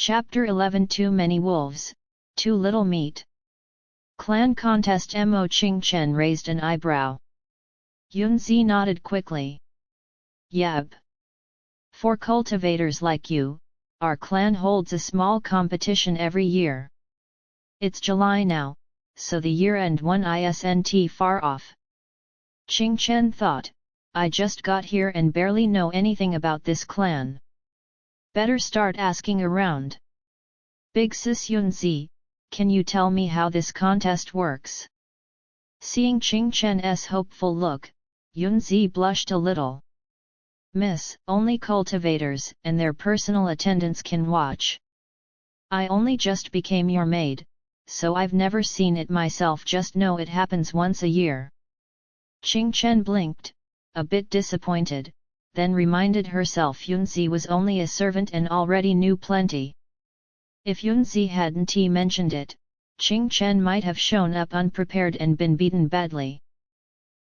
Chapter 11 Too many wolves, too little meat. Clan contest. Mo Qingchen raised an eyebrow. Yunzi nodded quickly. Yep. For cultivators like you, our clan holds a small competition every year. It's July now, so the year-end one isn't far off. Qingchen thought, I just got here and barely know anything about this clan. Better start asking around. Big Sis Yunzi, can you tell me how this contest works? Seeing Qingchen's hopeful look, Yunzi blushed a little. Miss, only cultivators and their personal attendants can watch. I only just became your maid, so I've never seen it myself, just know it happens once a year. Qingchen blinked, a bit disappointed, then reminded herself Yunzi was only a servant and already knew plenty. If Yunzi hadn't mentioned it, Qingchen might have shown up unprepared and been beaten badly.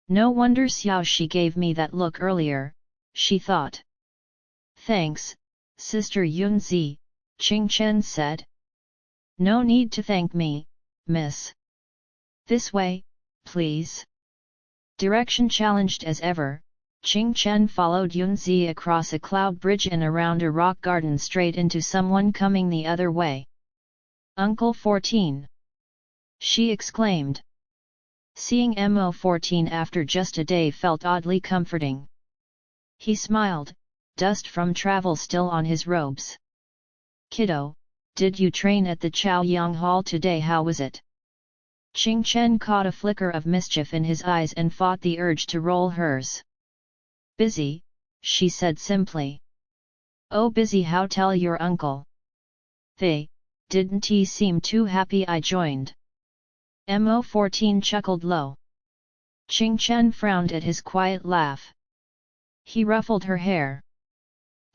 No wonder Xiaoxi gave me that look earlier, she thought. Thanks, Sister Yunzi, Qingchen said. No need to thank me, miss. This way, please. Direction challenged as ever, Qingchen followed Yunzi across a cloud bridge and around a rock garden straight into someone coming the other way. Uncle 14! She exclaimed. Seeing Mo 14 after just a day felt oddly comforting. He smiled, dust from travel still on his robes. Kiddo, did you train at the Chaoyang Hall today? How was it? Qingchen caught a flicker of mischief in his eyes and fought the urge to roll hers. Busy, she said simply. Oh, busy, how tell your uncle? Didn't he seem too happy I joined? Mo 14 chuckled low. Qingchen frowned at his quiet laugh. He ruffled her hair.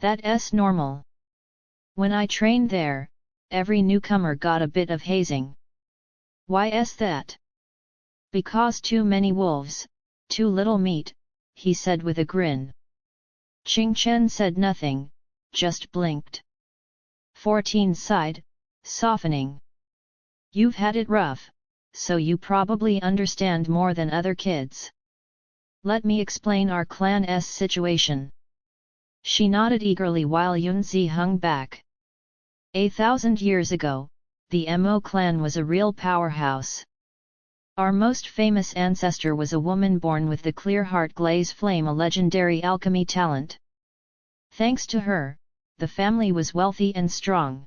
That's normal. When I trained there, every newcomer got a bit of hazing. Why's that? Because too many wolves, too little meat, he said with a grin. Qingchen said nothing, just blinked. 14 sighed, softening. You've had it rough, so you probably understand more than other kids. Let me explain our clan's situation. She nodded eagerly while Yunzi hung back. 1,000 years ago, the Mo clan was a real powerhouse. Our most famous ancestor was a woman born with the clear heart glaze flame, a legendary alchemy talent. Thanks to her, the family was wealthy and strong.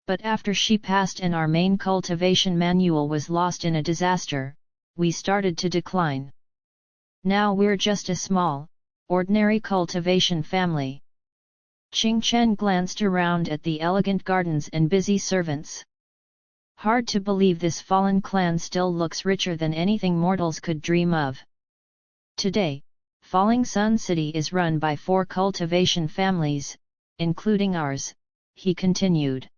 But after she passed and our main cultivation manual was lost in a disaster, we started to decline. Now we're just a small, ordinary cultivation family. Qingchen glanced around at the elegant gardens and busy servants. Hard to believe this fallen clan still looks richer than anything mortals could dream of. Today, Falling Sun City is run by 4 cultivation families, including ours, he continued.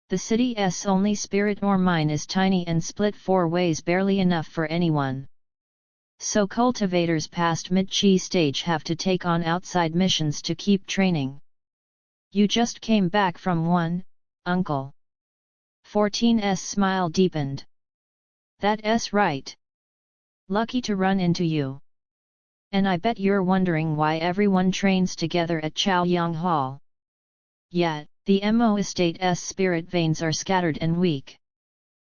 The city's only spirit or mine is tiny and split 4 ways, barely enough for anyone. So cultivators past mid-chi stage have to take on outside missions to keep training. You just came back from one, uncle. 14's smile deepened. That's right. Lucky to run into you. And I bet you're wondering why everyone trains together at Chaoyang Hall. Yeah, the Mo estate's spirit veins are scattered and weak.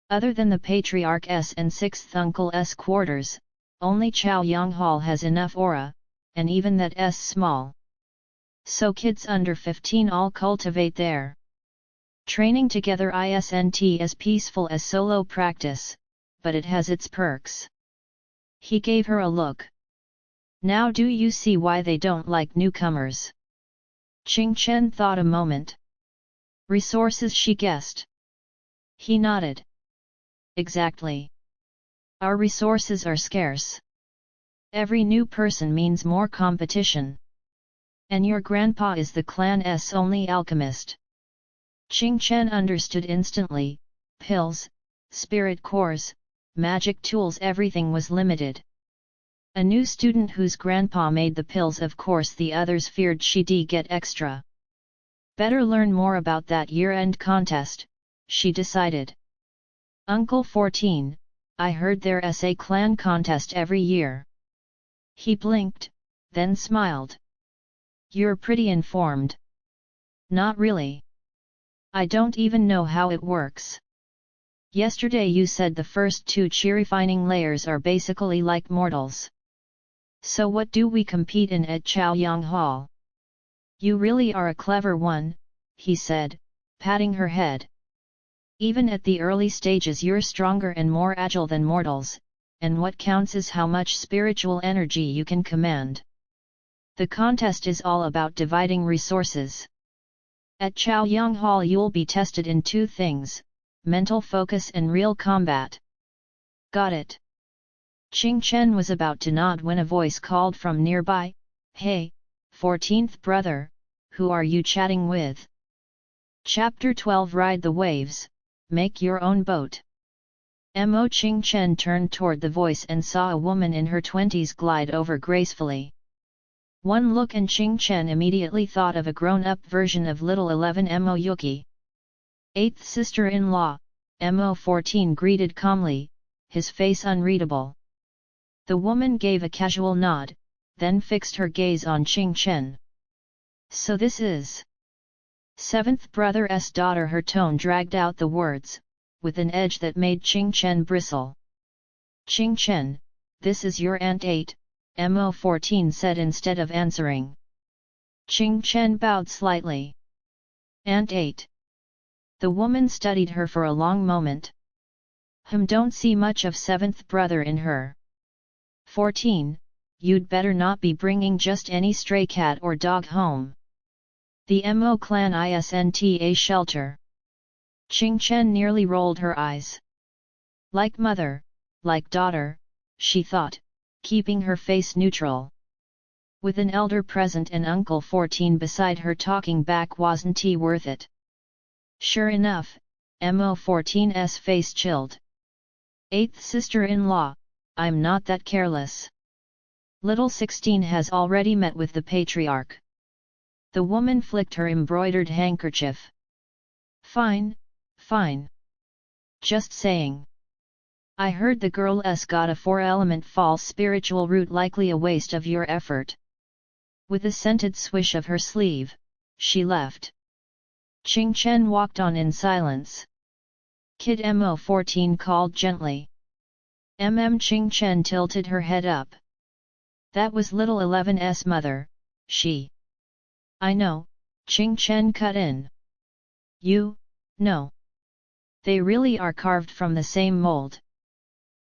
Other than the patriarch's and 6th uncle's quarters, only Chaoyang Hall has enough aura, and even that's small. So kids under 15 all cultivate there. Training together isn't as peaceful as solo practice, but it has its perks. He gave her a look. Now do you see why they don't like newcomers? Qingchen thought a moment. Resources, she guessed. He nodded. Exactly. Our resources are scarce. Every new person means more competition. And your grandpa is the clan's only alchemist. Qingchen understood instantly. Pills, spirit cores, magic tools, everything was limited. A new student whose grandpa made the pills, of course the others feared she'd get extra. Better learn more about that year-end contest, she decided. Uncle 14, I heard there's a clan contest every year. He blinked, then smiled. You're pretty informed. Not really. I don't even know how it works. Yesterday you said the first two chi-refining layers are basically like mortals. So what do we compete in at Chaoyang Hall? You really are a clever one, he said, patting her head. Even at the early stages you're stronger and more agile than mortals, and what counts is how much spiritual energy you can command. The contest is all about dividing resources. At Chaoyang Hall you'll be tested in two things, mental focus and real combat. Got it. Qingchen was about to nod when a voice called from nearby, Hey, 14th brother, who are you chatting with? Chapter 12 Ride the Waves, Make Your Own Boat. Mo Qingchen turned toward the voice and saw a woman in her 20s glide over gracefully. One look and Qingchen immediately thought of a grown-up version of little 11 Mo Yuki. 8th sister-in-law, Mo 14 greeted calmly, his face unreadable. The woman gave a casual nod, then fixed her gaze on Qingchen. So this is 7th brother's daughter. Her tone dragged out the words, with an edge that made Qingchen bristle. Qingchen, this is your Aunt 8, Mo 14 said instead of answering. Qingchen bowed slightly. Aunt 8. The woman studied her for a long moment. Don't see much of 7th brother in her. 14, you'd better not be bringing just any stray cat or dog home. The Mo clan isn't a shelter. Qingchen nearly rolled her eyes. Like mother, like daughter, she thought, keeping her face neutral. With an elder present and Uncle 14 beside her talking back, wasn't he worth it? Sure enough, Mo 14's face chilled. 8th sister-in-law, I'm not that careless. Little 16 has already met with the patriarch. The woman flicked her embroidered handkerchief. Fine, fine. Just saying. I heard the girl's got a 4-element false spiritual root, likely a waste of your effort. With a scented swish of her sleeve, she left. Qingchen walked on in silence. Kid Mo 14 called gently. Qingchen tilted her head up. That was little 11's mother, she. I know, Qingchen cut in. You, no. They really are carved from the same mold.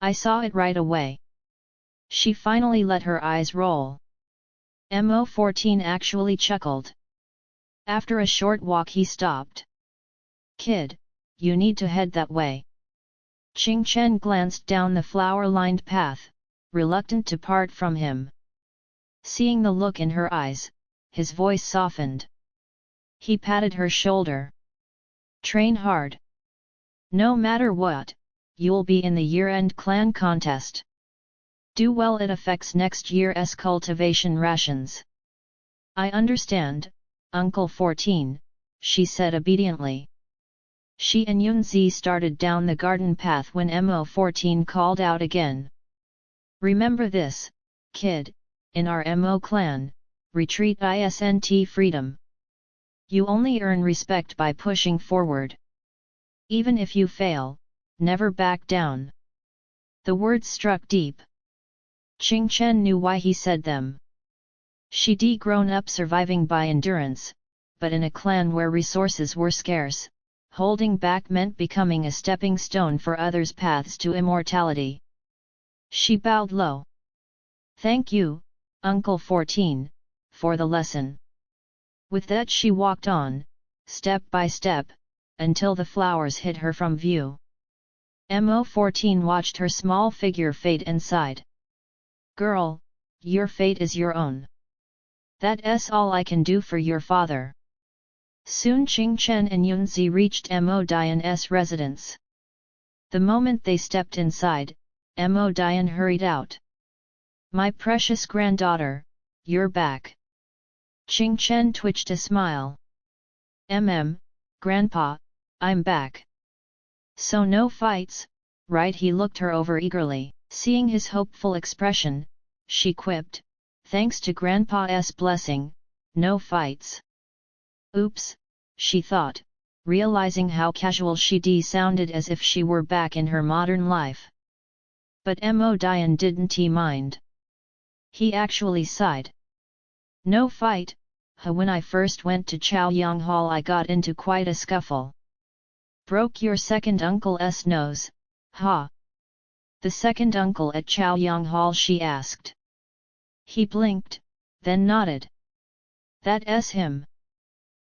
I saw it right away. She finally let her eyes roll. Mo 14 actually chuckled. After a short walk he stopped. Kid, you need to head that way. Qingchen glanced down the flower-lined path, reluctant to part from him. Seeing the look in her eyes, his voice softened. He patted her shoulder. Train hard. No matter what, you'll be in the year-end clan contest. Do well, it affects next year's cultivation rations. I understand, Uncle 14, she said obediently. She and Yunzi started down the garden path when Mo 14 called out again. Remember this, kid, in our Mo clan, retreat isn't freedom. You only earn respect by pushing forward. Even if you fail, never back down. The words struck deep. Qingchen knew why he said them. She'd grown up surviving by endurance, but in a clan where resources were scarce, holding back meant becoming a stepping stone for others' paths to immortality. She bowed low. Thank you, Uncle 14, for the lesson. With that she walked on, step by step, until the flowers hid her from view. Mo 14 watched her small figure fade and sighed. Girl, your fate is your own. That's all I can do for your father. Soon Qingchen and Yunzi reached Mo Dian's residence. The moment they stepped inside, Mo Dian hurried out. My precious granddaughter, you're back. Qingchen twitched a smile. Grandpa, I'm back. So no fights, right? He looked her over eagerly. Seeing his hopeful expression, she quipped, thanks to Grandpa's blessing, no fights. Oops, she thought, realizing how casual she sounded as if she were back in her modern life. But Mo Dian didn't mind. He actually sighed. No fight, when I first went to Chaoyang Hall I got into quite a scuffle. Broke your second uncle's nose, ha? The second uncle at Chaoyang Hall, she asked. He blinked, then nodded. That's him.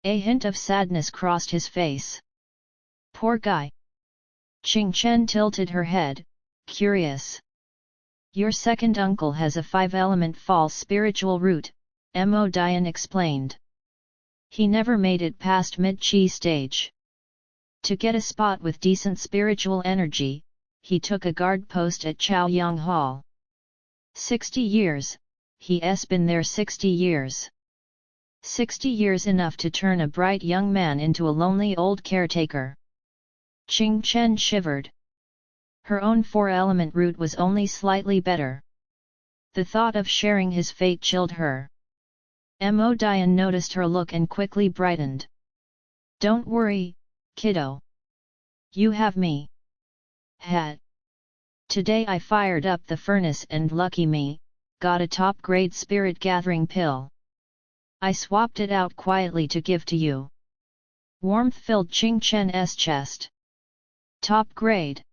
A hint of sadness crossed his face. Poor guy. Qingchen tilted her head, curious. Your second uncle has a 5-element false spiritual root, Mo Dian explained. He never made it past mid-chi stage. To get a spot with decent spiritual energy, he took a guard post at Chaoyang Hall. 60 years, he's been there 60 years. 60 years enough to turn a bright young man into a lonely old caretaker. Qingchen shivered. Her own 4-element root was only slightly better. The thought of sharing his fate chilled her. Mo Dian noticed her look and quickly brightened. Don't worry, kiddo. You have me. Today I fired up the furnace and lucky me, got a top-grade spirit gathering pill. I swapped it out quietly to give to you. Warmth filled Qingchen's chest. Top grade.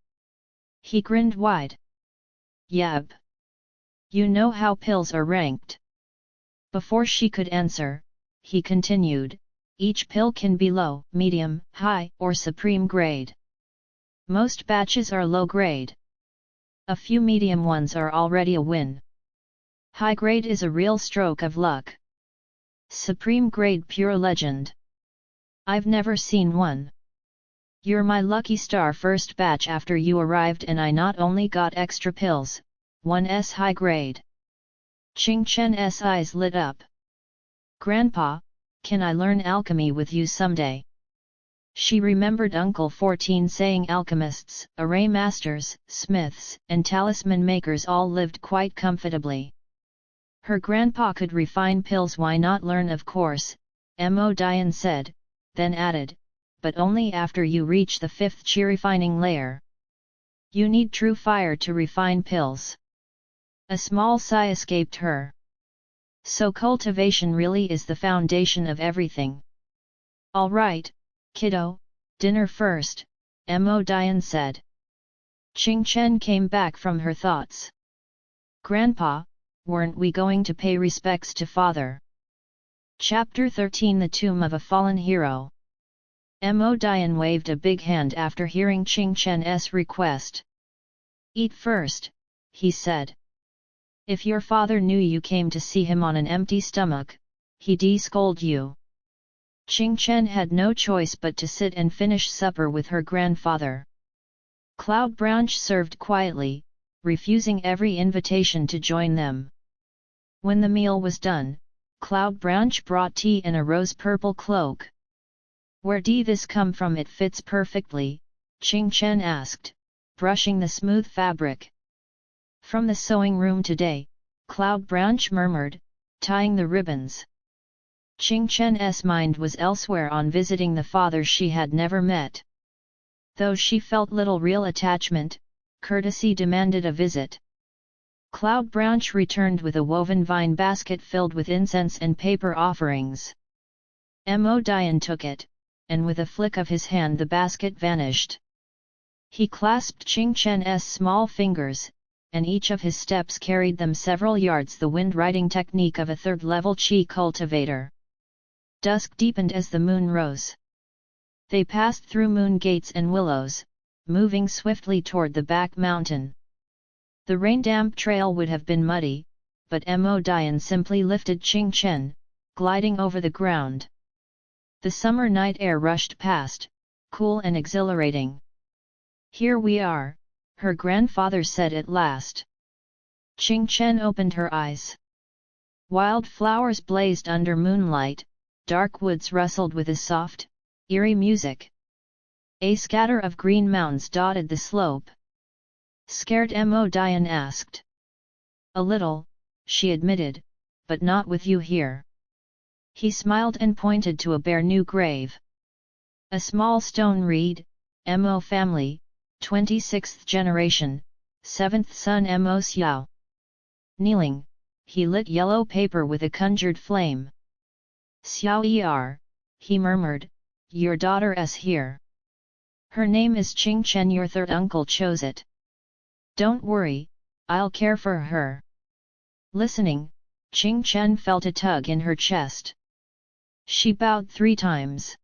He grinned wide. Yab. You know how pills are ranked. Before she could answer, he continued, each pill can be low, medium, high, or supreme grade. Most batches are low grade. A few medium ones are already a win. High grade is a real stroke of luck. Supreme grade pure legend. I've never seen one. You're my lucky star. First batch after you arrived and I not only got extra pills, 1's high grade. Qingchen's eyes lit up. Grandpa, can I learn alchemy with you someday? She remembered Uncle 14 saying alchemists, array masters, smiths, and talisman makers all lived quite comfortably. Her grandpa could refine pills, why not learn? Of course, Mo Dian said, then added, but only after you reach the 5th chi refining layer. You need true fire to refine pills. A small sigh escaped her. So cultivation really is the foundation of everything. All right, kiddo, dinner first, Mo Dian said. Qingchen came back from her thoughts. Grandpa, weren't we going to pay respects to father? Chapter 13 The Tomb of a Fallen Hero. Mo Dian waved a big hand after hearing Qingchen's request. Eat first, he said. If your father knew you came to see him on an empty stomach, he'd scold you. Qingchen had no choice but to sit and finish supper with her grandfather. Cloud Branch served quietly, refusing every invitation to join them. When the meal was done, Cloud Branch brought tea in a rose-purple cloak. Where'd this come from? It fits perfectly, Qingchen asked, brushing the smooth fabric. From the sewing room today, Cloud Branch murmured, tying the ribbons. Qingchen's mind was elsewhere, on visiting the father she had never met. Though she felt little real attachment, courtesy demanded a visit. Cloud Branch returned with a woven vine basket filled with incense and paper offerings. Mo Dian took it, and with a flick of his hand the basket vanished. He clasped Qingchen's small fingers, and each of his steps carried them several yards, the wind-riding technique of a third-level chi cultivator. Dusk deepened as the moon rose. They passed through moon gates and willows, moving swiftly toward the back mountain. The rain-damp trail would have been muddy, but Mo Dian simply lifted Qingchen, gliding over the ground. The summer night air rushed past, cool and exhilarating. Here we are, her grandfather said at last. Qingchen opened her eyes. Wild flowers blazed under moonlight, dark woods rustled with a soft, Eerie music. A scatter of green mounds dotted the slope. Scared Mo Dian asked. A little, she admitted, but not with you here. He smiled and pointed to a bare new grave. A small stone read, Mo family, 26th generation, 7th son Mo Xiao. Kneeling, he lit yellow paper with a conjured flame. Xiao Er, he murmured, your daughter is here. Her name is Qingchen, your third uncle chose it. Don't worry, I'll care for her. Listening, Qingchen felt a tug in her chest. She bowed 3 times.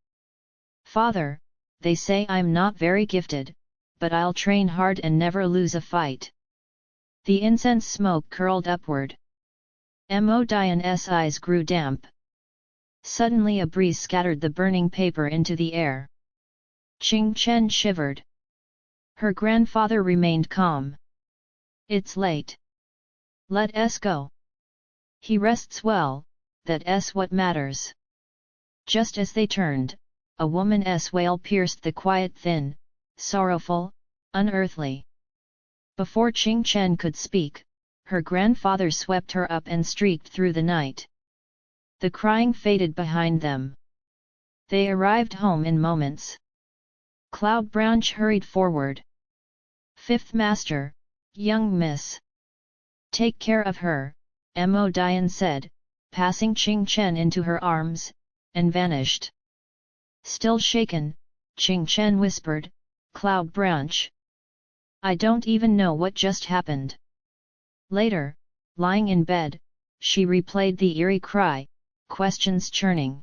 Father, they say I'm not very gifted, but I'll train hard and never lose a fight. The incense smoke curled upward. Mo Dian's eyes grew damp. Suddenly a breeze scattered the burning paper into the air. Qingchen shivered. Her grandfather remained calm. It's late. Let us go. He rests well, that's what matters. Just as they turned, a woman's wail pierced the quiet, thin, sorrowful, unearthly. Before Qingchen could speak, her grandfather swept her up and streaked through the night. The crying faded behind them. They arrived home in moments. Cloud Branch hurried forward. Fifth Master, young miss. Take care of her, Mo Dian said, passing Qingchen into her arms, and vanished. Still shaken, Qingchen whispered, Cloud Branch. I don't even know what just happened. Later, lying in bed, she replayed the eerie cry, questions churning.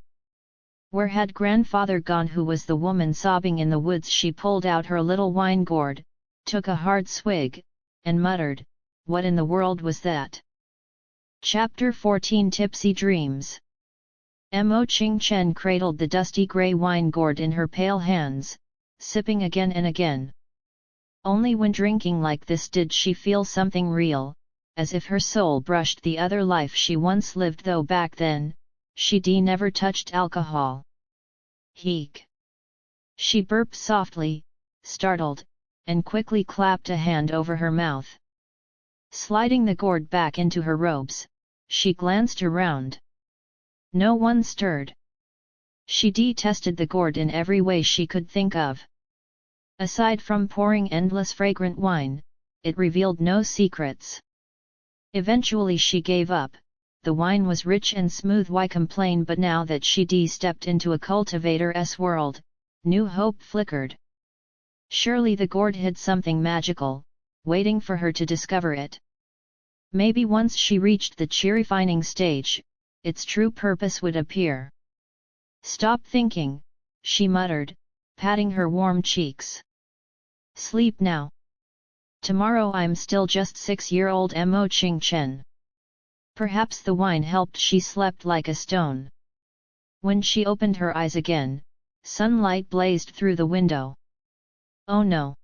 Where had grandfather gone? Who was the woman sobbing in the woods? She pulled out her little wine gourd, took a hard swig, and muttered, what in the world was that? Chapter 14 Tipsy Dreams. Mo Qingchen cradled the dusty grey wine gourd in her pale hands, sipping again and again. Only when drinking like this did she feel something real, as if her soul brushed the other life she once lived, though back then, she never touched alcohol. Heek! She burped softly, startled, and quickly clapped a hand over her mouth. Sliding the gourd back into her robes, she glanced around. No one stirred. She detested the gourd in every way she could think of. Aside from pouring endless fragrant wine, it revealed no secrets. Eventually she gave up. The wine was rich and smooth, why complain? But now that she stepped into a cultivator's world, new hope flickered. Surely the gourd hid something magical, waiting for her to discover it. Maybe once she reached the refining stage, its true purpose would appear. Stop thinking, she muttered, patting her warm cheeks. Sleep now. Tomorrow I'm still just 6-year-old Mo Qingchen. Perhaps the wine helped. She slept like a stone. When she opened her eyes again, sunlight blazed through the window. Oh no!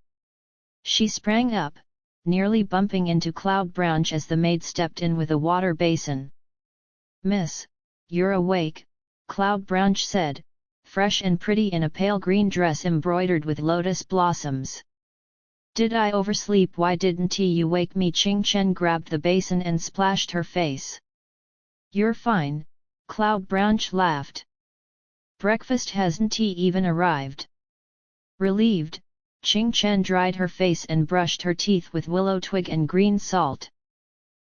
She sprang up, nearly bumping into Cloud Branch as the maid stepped in with a water basin. Miss, you're awake, Cloud Branch said, fresh and pretty in a pale green dress embroidered with lotus blossoms. Did I oversleep? Why didn't you wake me? Qingchen grabbed the basin and splashed her face. You're fine, Cloud Branch laughed. Breakfast hasn't even arrived. Relieved, Qingchen dried her face and brushed her teeth with willow twig and green salt.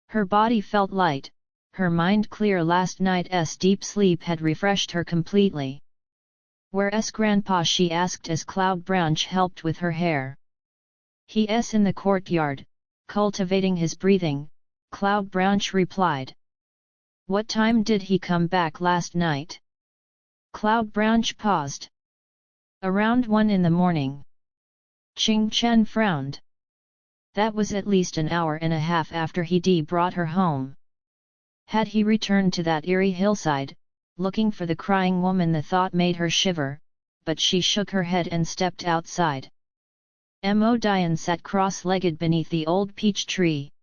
Her body felt light, her mind clear. Last night's deep sleep had refreshed her completely. Where's Grandpa? She asked as Cloud Branch helped with her hair. He's in the courtyard, cultivating his breathing, Cloud Branch replied. What time did he come back last night? Cloud Branch paused. Around 1 in the morning. Qingchen frowned. That was at least an hour and a half after he brought her home. Had he returned to that eerie hillside, looking for the crying woman? The thought made her shiver, but she shook her head and stepped outside. Mo Dian sat cross-legged beneath the old peach tree.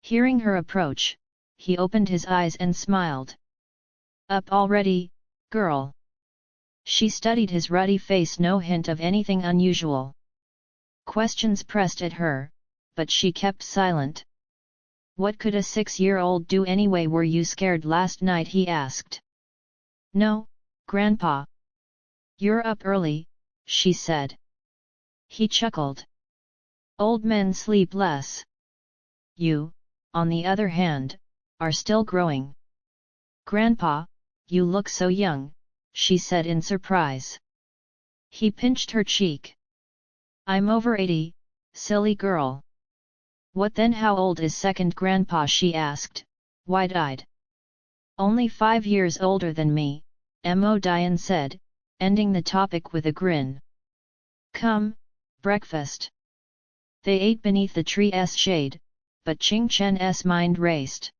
Hearing her approach, he opened his eyes and smiled. Up already, girl? She studied his ruddy face, no hint of anything unusual. Questions pressed at her, but she kept silent. What could a 6-year-old do anyway? Were you scared last night? He asked. No, Grandpa. You're up early, she said. He chuckled. Old men sleep less. You, on the other hand, are still growing. Grandpa, you look so young, she said in surprise. He pinched her cheek. I'm over 80, silly girl. What then? How old is second grandpa? She asked, wide-eyed. Only 5 years older than me, Mo Dian said, ending the topic with a grin. Come, breakfast. They ate beneath the tree's shade, but Qingchen's mind raced.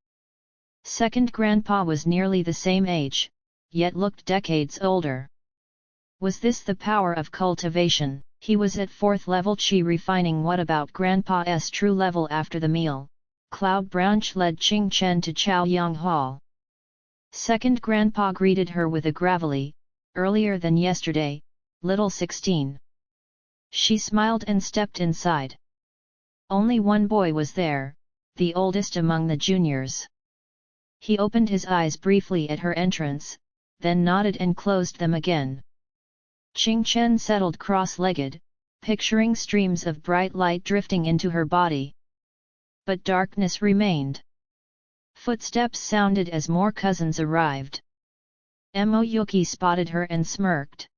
Second grandpa was nearly the same age, yet looked decades older. Was this the power of cultivation? He was at 4th level Qi refining. What about Grandpa's true level? After the meal, Cloud Branch led Qingchen to Chaoyang Hall. Second Grandpa greeted her with a gravelly, earlier than yesterday, little 16. She smiled and stepped inside. Only one boy was there, the oldest among the juniors. He opened his eyes briefly at her entrance, then nodded and closed them again. Qingchen settled cross-legged, picturing streams of bright light drifting into her body. But darkness remained. Footsteps sounded as more cousins arrived. Mo Yuki spotted her and smirked.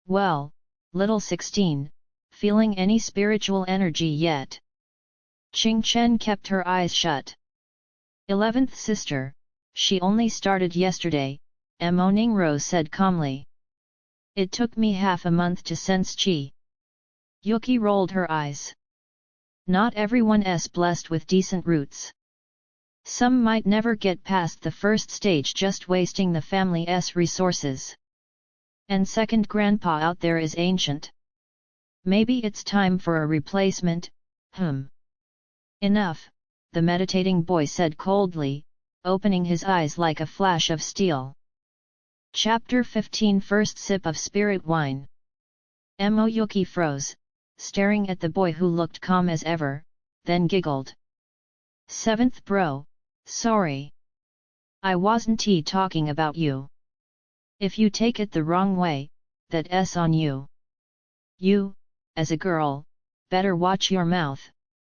Well, little 16, feeling any spiritual energy yet? Qingchen kept her eyes shut. 11th sister, she only started yesterday, Mo Ningro said calmly. It took me half a month to sense qi. Yuki rolled her eyes. Not everyone's blessed with decent roots. Some might never get past the first stage, just wasting the family's resources. And second grandpa out there is ancient. Maybe it's time for a replacement. Enough, the meditating boy said coldly, opening his eyes like a flash of steel. Chapter 15. First sip of spirit wine. Mo Yuki froze, staring at the boy who looked calm as ever, then giggled. 7th bro, sorry. I wasn't talking about you. If you take it the wrong way, that's on you. You, as a girl, better watch your mouth,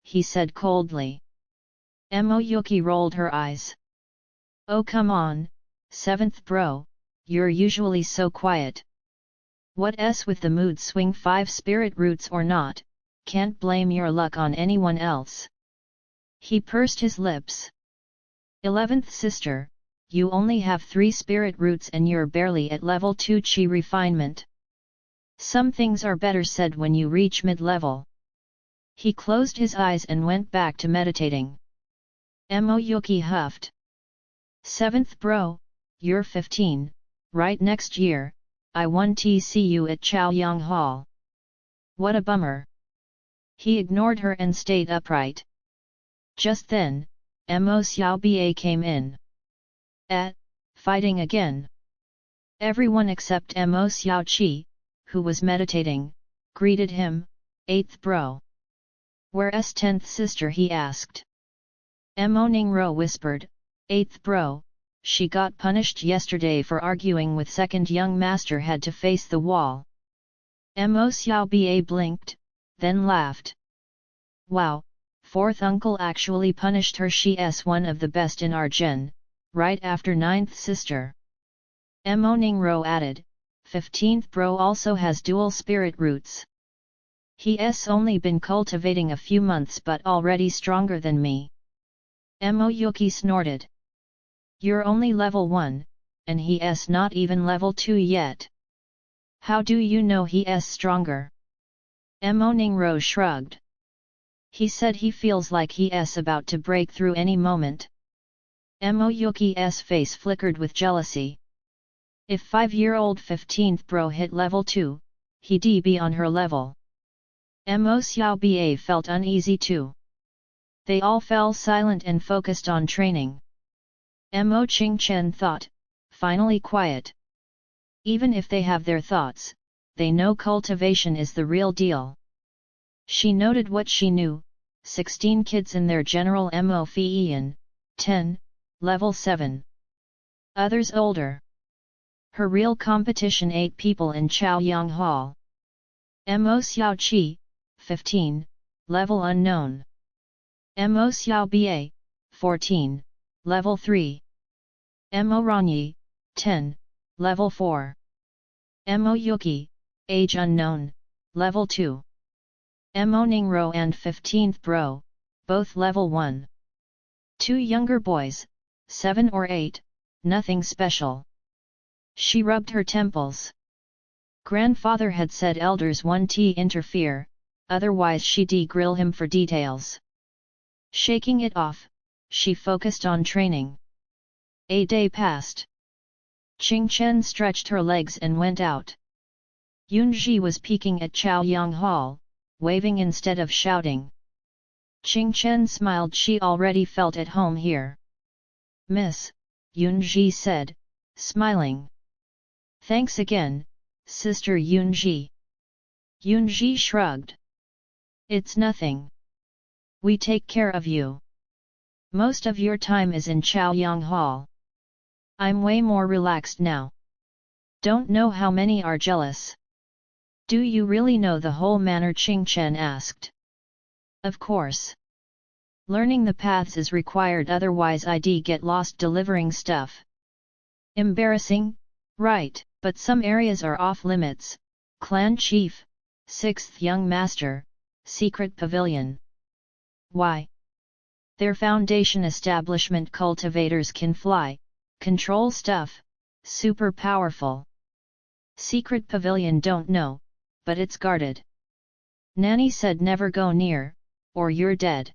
he said coldly. Mo Yuki rolled her eyes. Oh come on, 7th bro. You're usually so quiet. What's with the mood swing? 5 spirit roots or not, can't blame your luck on anyone else. He pursed his lips. 11th sister, you only have 3 spirit roots and you're barely at level 2 qi refinement. Some things are better said when you reach mid-level. He closed his eyes and went back to meditating. Mo Yuki huffed. 7th bro, you're 15. Right, next year, I want to see you at Chaoyang Hall. What a bummer. He ignored her and stayed upright. Just then, Mo Xiaoba came in. Fighting again. Everyone except Mo Xiaoqi, who was meditating, greeted him. 8th bro. Where's 10th sister? He asked. Mo Ningro whispered, 8th bro. She got punished yesterday for arguing with second young master, had to face the wall. Mo Xiaoba blinked, then laughed. Wow, 4th uncle actually punished her. She's one of the best in our gen, right after 9th sister. Mo Ningro added, 15th bro also has dual spirit roots. He's only been cultivating a few months but already stronger than me. Mo Yuki snorted. You're only level 1, and he's not even level 2 yet. How do you know he's stronger? Mo Ningro shrugged. He said he feels like he's about to break through any moment. Mo Yuki's face flickered with jealousy. If 5-year-old 15th bro hit level 2, he'd be on her level. Mo Xiaoba felt uneasy too. They all fell silent and focused on training. Mo Qingchen thought, finally quiet. Even if they have their thoughts, they know cultivation is the real deal. She noted what she knew: 16 kids in their general Mo Qingchen, 10, level 7. Others older. Her real competition 8 people in Chaoyang Hall. Mo Xiaoqi, 15, level unknown. Mo Xiaoba, 14, level 3. Mo Ranyi, 10, level 4. Mo Yuki, age unknown, level 2. Mo Ningro and 15th Bro, both level 1. 2 younger boys, 7 or 8, nothing special. She rubbed her temples. Grandfather had said elders won't interfere, otherwise she'd grill him for details. Shaking it off, she focused on training. A day passed. Qingchen stretched her legs and went out. Yunji was peeking at Chaoyang Hall, waving instead of shouting. Qingchen smiled. She already felt at home here. Miss, Yunji said, smiling. Thanks again, Sister Yunji. Yunji shrugged. It's nothing. We take care of you. Most of your time is in Chaoyang Hall. I'm way more relaxed now. Don't know how many are jealous. Do you really know the whole manner? Qingchen asked. Of course. Learning the paths is required, otherwise I'd get lost delivering stuff. Embarrassing, right, but some areas are off limits. Clan Chief, 6th Young Master, Secret Pavilion. Why? Their foundation establishment cultivators can fly, control stuff, super powerful. Secret Pavilion don't know, but it's guarded. Nanny said never go near, or you're dead.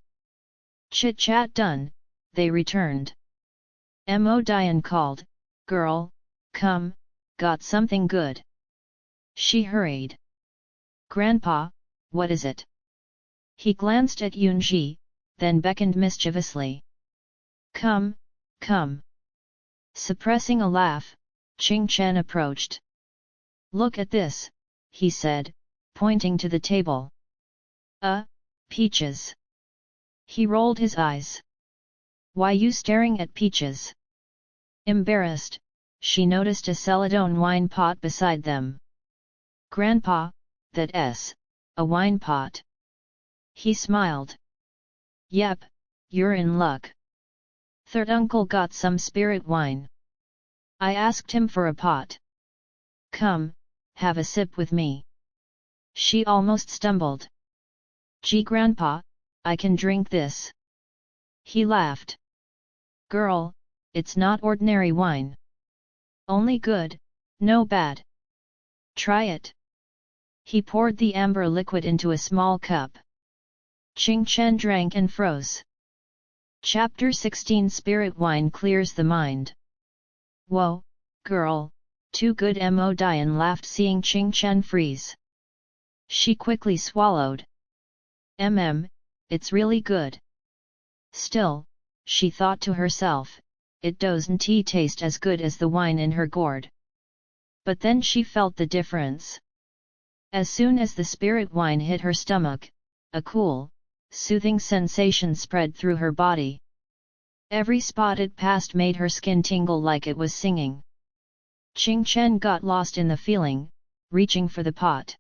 Chit-chat done, they returned. Mo Dian called, girl, come, got something good. She hurried. Grandpa, what is it? He glanced at Yunji, then beckoned mischievously. Come, come. Suppressing a laugh, Qingchen approached. Look at this, he said, pointing to the table. Peaches. He rolled his eyes. Why you staring at peaches? Embarrassed, she noticed a celadone wine pot beside them. Grandpa, that's a wine pot. He smiled. Yep, you're in luck. Third uncle got some spirit wine. I asked him for a pot. Come, have a sip with me. She almost stumbled. Gee grandpa, I can drink this. He laughed. Girl, it's not ordinary wine. Only good, no bad. Try it. He poured the amber liquid into a small cup. Qingchen drank and froze. Chapter 16 Spirit Wine Clears the Mind. Whoa, girl, too good. Mo Dian laughed seeing Qingchen freeze. She quickly swallowed. It's really good. Still, she thought to herself, it doesn't taste as good as the wine in her gourd. But then she felt the difference. As soon as the spirit wine hit her stomach, a cool, soothing sensation spread through her body. Every spot it passed made her skin tingle like it was singing. Qingchen got lost in the feeling, reaching for the pot.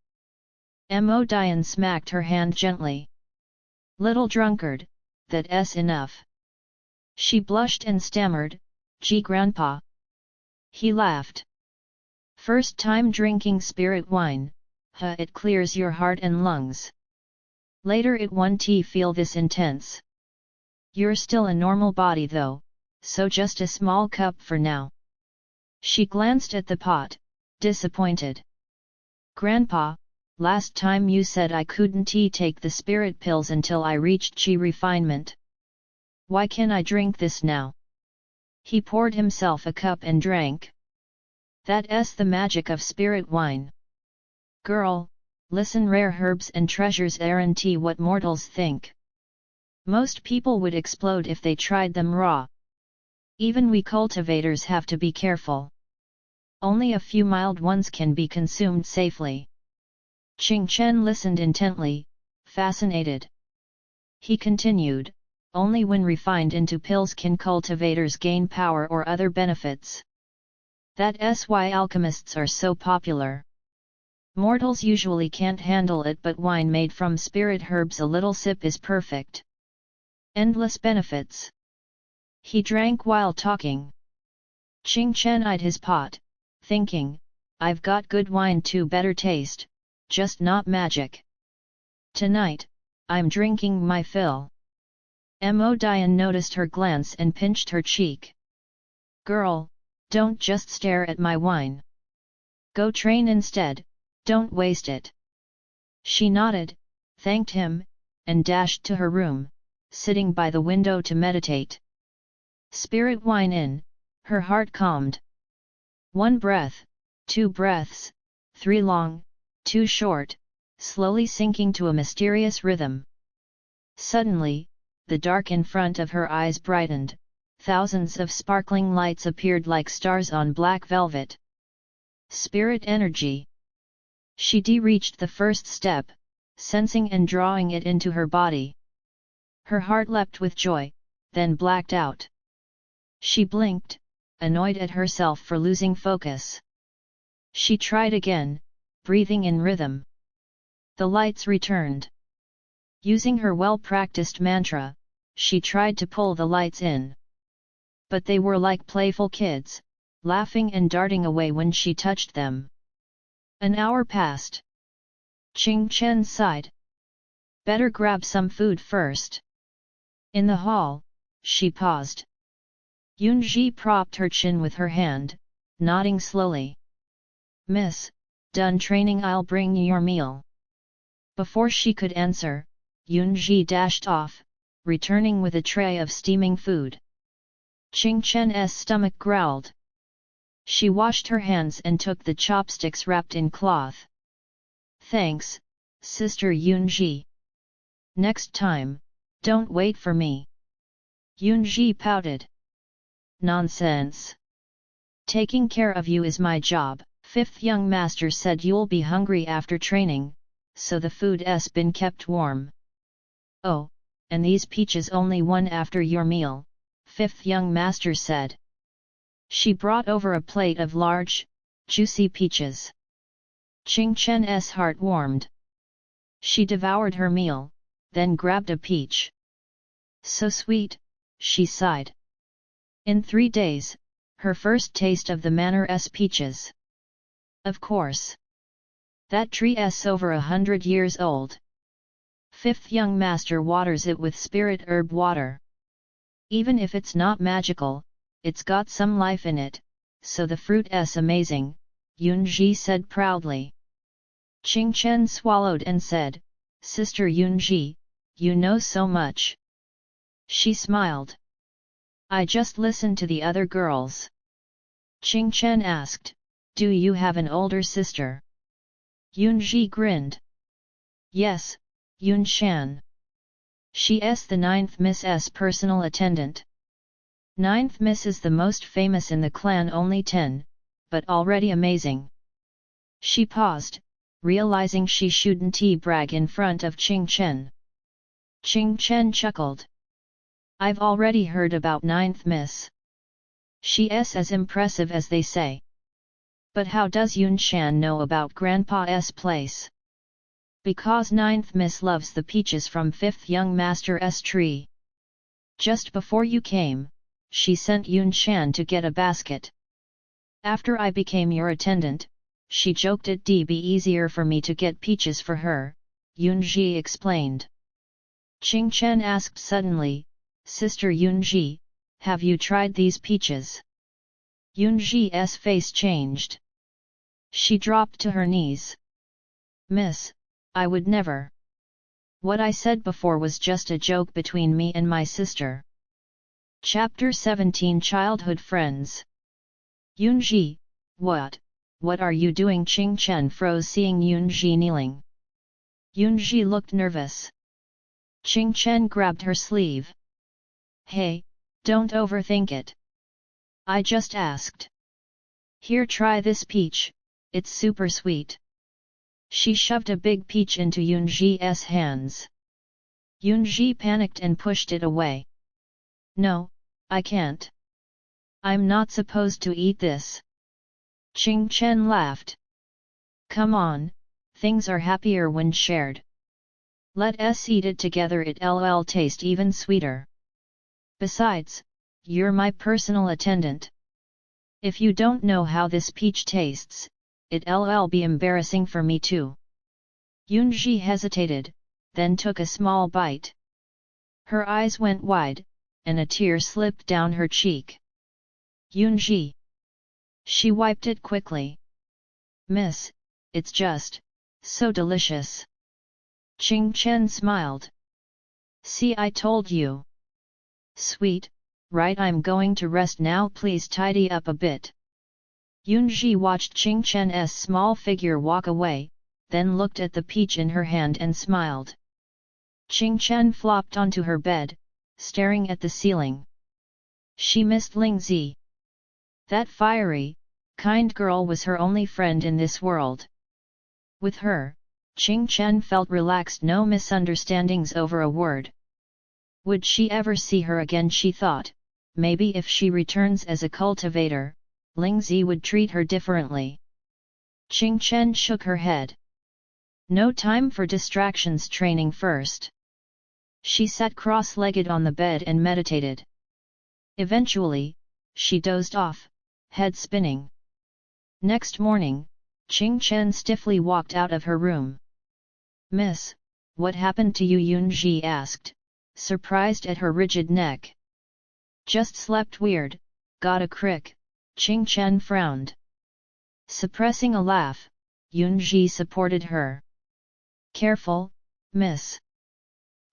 Mo Dian smacked her hand gently. Little drunkard, that's enough. She blushed and stammered, Gee grandpa. He laughed. First time drinking spirit wine, it clears your heart and lungs. Later it won't feel this intense. You're still a normal body though, so just a small cup for now. She glanced at the pot, disappointed. Grandpa, last time you said I couldn't take the spirit pills until I reached chi refinement. Why can I drink this now? He poured himself a cup and drank. That's the magic of spirit wine. Girl, listen, rare herbs and treasures aren't what mortals think. Most people would explode if they tried them raw. Even we cultivators have to be careful. Only a few mild ones can be consumed safely. Qingchen listened intently, fascinated. He continued, only when refined into pills can cultivators gain power or other benefits. That's why alchemists are so popular. Mortals usually can't handle it, but wine made from spirit herbs, a little sip is perfect. Endless benefits. He drank while talking. Qingchen eyed his pot, thinking, I've got good wine too, better taste, just not magic. Tonight, I'm drinking my fill. Mo Dian noticed her glance and pinched her cheek. Girl, don't just stare at my wine. Go train instead, don't waste it. She nodded, thanked him, and dashed to her room, sitting by the window to meditate. Spirit wine in, her heart calmed. 1 breath, 2 breaths, 3 long, 2 short, slowly sinking to a mysterious rhythm. Suddenly, the dark in front of her eyes brightened, thousands of sparkling lights appeared like stars on black velvet. Spirit energy. She reached the first step, sensing and drawing it into her body. Her heart leapt with joy, then blacked out. She blinked, annoyed at herself for losing focus. She tried again, breathing in rhythm. The lights returned. Using her well-practiced mantra, she tried to pull the lights in. But they were like playful kids, laughing and darting away when she touched them. An hour passed. Qingchen sighed. Better grab some food first. In the hall, she paused. Yunji propped her chin with her hand, nodding slowly. Miss, done training, I'll bring your meal. Before she could answer, Yunji dashed off, returning with a tray of steaming food. Qingchen's stomach growled. She washed her hands and took the chopsticks wrapped in cloth. Thanks, Sister Yunji. Next time, don't wait for me. Yunji pouted. Nonsense. Taking care of you is my job. 5th young master said you'll be hungry after training, so the food's been kept warm. Oh, and these peaches only one after your meal, 5th young master said. She brought over a plate of large, juicy peaches. Qingchen's heart warmed. She devoured her meal, then grabbed a peach. So sweet, she sighed. In 3 days, her first taste of the manor's peaches. Of course. That tree's over 100 years old. 5th young master waters it with spirit herb water. Even if it's not magical, it's got some life in it, so the fruit's amazing, Yunji said proudly. Qingchen swallowed and said, Sister Yunji, you know so much. She smiled. I just listen to the other girls. Qingchen asked, do you have an older sister? Yunji grinned. Yes, Yunshan. She's the 9th Miss's personal attendant. 9th Miss is the most famous in the clan, only 10, but already amazing. She paused, realizing she shouldn't brag in front of Qingchen. Qingchen chuckled. I've already heard about 9th Miss. She's as impressive as they say. But how does Yunshan know about Grandpa's place? Because 9th Miss loves the peaches from 5th young master's tree. Just before you came, she sent Yunshan to get a basket. After I became your attendant, she joked it'd be easier for me to get peaches for her, Yunji explained. Qingchen asked suddenly, Sister Yunji, have you tried these peaches? Yunji's face changed. She dropped to her knees. Miss, I would never. What I said before was just a joke between me and my sister. Chapter 17 Childhood Friends. Yunji, what are you doing? Qingchen froze seeing Yunji kneeling. Yunji looked nervous. Qingchen grabbed her sleeve. Hey, don't overthink it. I just asked. Here, try this peach, it's super sweet. She shoved a big peach into Yunji's hands. Yunji panicked and pushed it away. No, I can't. I'm not supposed to eat this. Qingchen laughed. Come on, things are happier when shared. Let us eat it together, it'll taste even sweeter. Besides, you're my personal attendant. If you don't know how this peach tastes, it'll be embarrassing for me too. Yunji hesitated, then took a small bite. Her eyes went wide, and a tear slipped down her cheek. Yunji. She wiped it quickly. Miss, it's just so delicious. Qingchen smiled. See, I told you. Sweet, right? I'm going to rest now, please tidy up a bit. Yunji watched Qingchen's small figure walk away, then looked at the peach in her hand and smiled. Qingchen flopped onto her bed, staring at the ceiling. She missed Lingzi. That fiery, kind girl was her only friend in this world. With her, Qingchen felt relaxed, no misunderstandings over a word. Would she ever see her again, she thought. Maybe if she returns as a cultivator, Lingzi would treat her differently. Qingchen shook her head. No time for distractions, training first. She sat cross-legged on the bed and meditated. Eventually, she dozed off, head spinning. Next morning, Qingchen stiffly walked out of her room. Miss, what happened to you? Yunji asked, surprised at her rigid neck. Just slept weird, got a crick, Qingchen frowned. Suppressing a laugh, Yunji supported her. Careful, miss.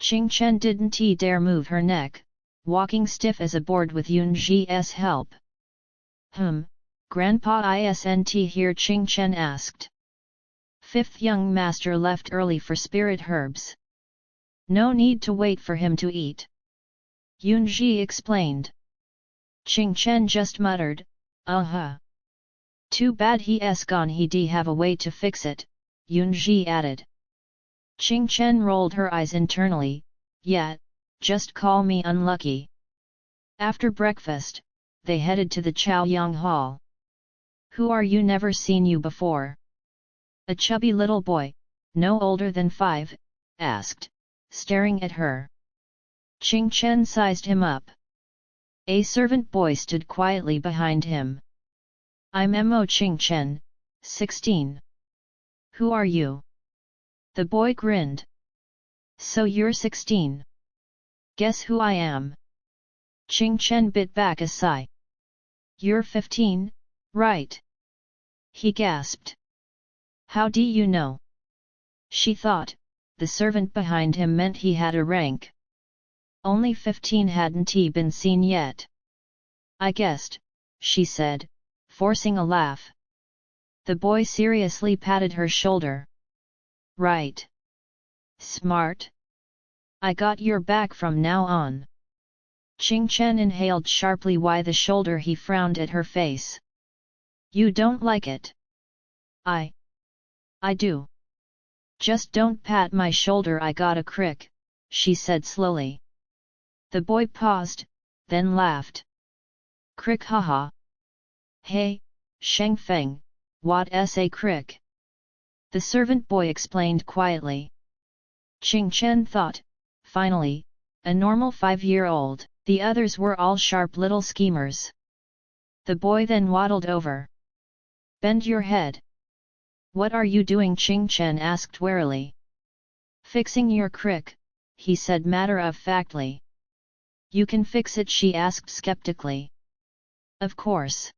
Qingchen didn't dare move her neck, walking stiff as a board with Yunji's help. Grandpa isn't here? Qingchen asked. Fifth young master left early for spirit herbs. No need to wait for him to eat. Yunji explained. Qingchen just muttered, Too bad he's gone, he'd have a way to fix it, Yunji added. Qingchen rolled her eyes internally. Yeah, just call me unlucky. After breakfast, they headed to the Chaoyang Hall. Who are you? Never seen you before. A chubby little boy, no older than 5, asked, staring at her. Qingchen sized him up. A servant boy stood quietly behind him. I'm Mo Qingchen, 16. Who are you? The boy grinned. So you're 16. Guess who I am? Qingchen bit back a sigh. You're 15, right? He gasped. How do you know? She thought, the servant behind him meant he had a rank. Only 15 hadn't he been seen yet? I guessed, she said, forcing a laugh. The boy seriously patted her shoulder. Right. Smart. I got your back from now on. Qingchen inhaled sharply. Why the shoulder? He frowned at her face. You don't like it? I do. Just don't pat my shoulder. I got a crick, she said slowly. The boy paused, then laughed. Crick, haha. Hey, Sheng Feng, what's a crick? The servant boy explained quietly. Qingchen thought, finally, a normal 5-year-old. The others were all sharp little schemers. The boy then waddled over. Bend your head. What are you doing? Qingchen asked warily. Fixing your crick, he said matter-of-factly. You can fix it? She asked skeptically. Of course.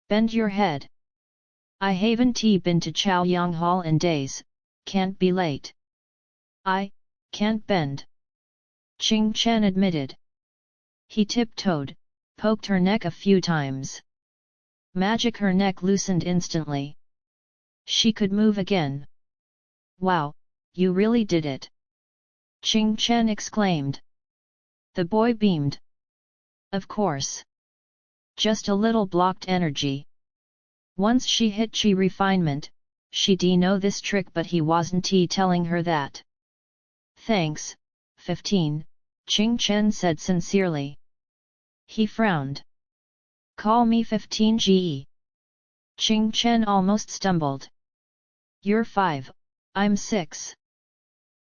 Bend your head. I haven't been to Chaoyang Hall in days, can't be late. I can't bend. Qingchen admitted. He tiptoed, poked her neck a few times. Magic, her neck loosened instantly. She could move again. Wow, you really did it! Qingchen exclaimed. The boy beamed. Of course. Just a little blocked energy. Once she hit chi refinement, she'd know this trick, but he wasn't telling her that. Thanks, 15, Qingchen said sincerely. He frowned. Call me 15 GE. Qingchen almost stumbled. You're 5, I'm 6.